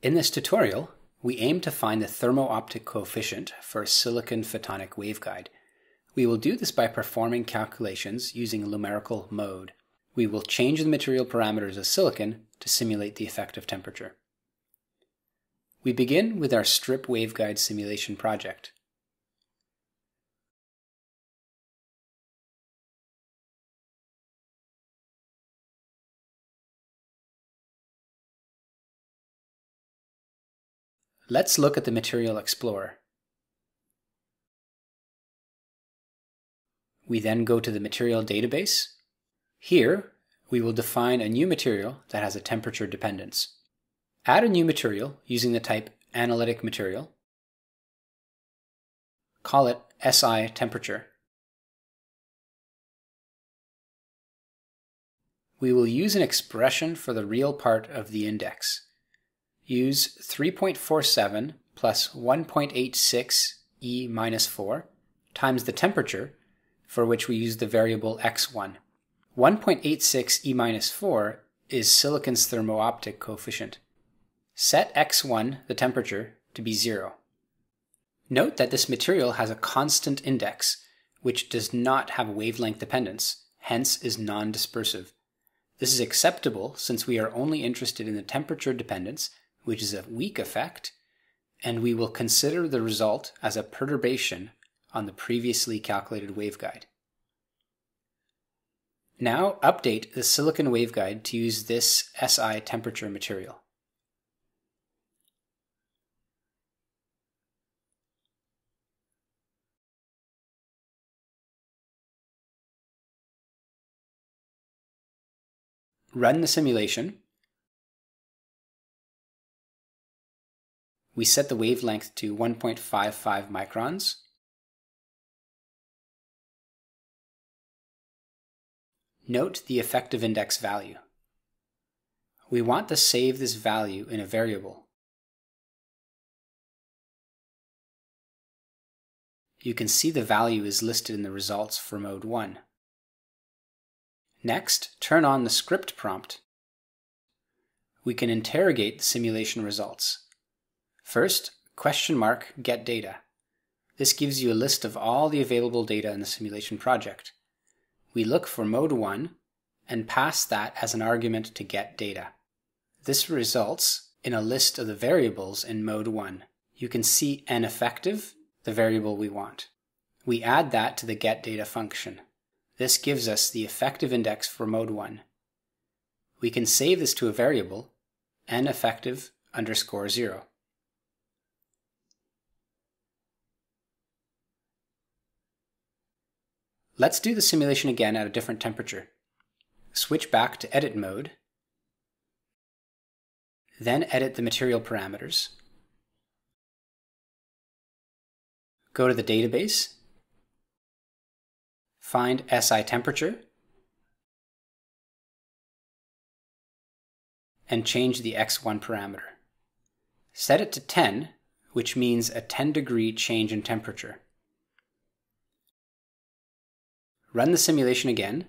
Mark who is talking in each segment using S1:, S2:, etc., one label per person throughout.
S1: In this tutorial, we aim to find the thermo-optic coefficient for a silicon photonic waveguide. We will do this by performing calculations using Lumerical MODE. We will change the material parameters of silicon to simulate the effective temperature. We begin with our strip waveguide simulation project. Let's look at the Material Explorer. We then go to the material database. Here, we will define a new material that has a temperature dependence. Add a new material using the type analytic material. Call it SI temperature. We will use an expression for the real part of the index. Use 3.47 plus 1.86 E minus 4 times the temperature, for which we use the variable x1. 1.86 E minus 4 is silicon's thermo-optic coefficient. Set x1, the temperature, to be 0. Note that this material has a constant index, which does not have a wavelength dependence, hence is non-dispersive. This is acceptable since we are only interested in the temperature dependence, which is a weak effect, and we will consider the result as a perturbation on the previously calculated waveguide. Now update the silicon waveguide to use this SI temperature material. Run the simulation. We set the wavelength to 1.55 microns. Note the effective index value. We want to save this value in a variable. You can see the value is listed in the results for mode 1. Next, turn on the script prompt. We can interrogate the simulation results. First, $get data. This gives you a list of all the available data in the simulation project. We look for mode 1 and pass that as an argument to get data. This results in a list of the variables in mode 1. You can see n effective, the variable we want. We add that to the getData function. This gives us the effective index for mode 1. We can save this to a variable, n effective _ 0. Let's do the simulation again at a different temperature. Switch back to Edit mode, then edit the material parameters. Go to the database, find SI temperature, and change the x1 parameter. Set it to 10, which means a 10-degree change in temperature. Run the simulation again.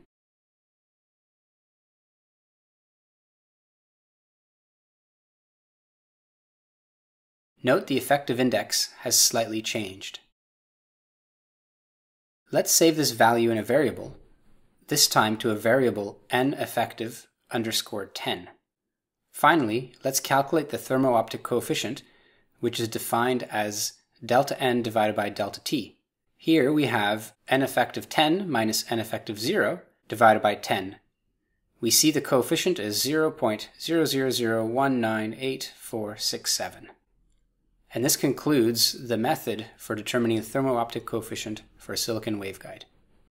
S1: Note the effective index has slightly changed. Let's save this value in a variable, this time to a variable n effective _ 10. Finally, let's calculate the thermo-optic coefficient, which is defined as delta n divided by delta t. Here we have n effective 10 minus n effective 0 divided by 10. We see the coefficient is 0.000198467. And this concludes the method for determining the thermo-optic coefficient for a silicon waveguide.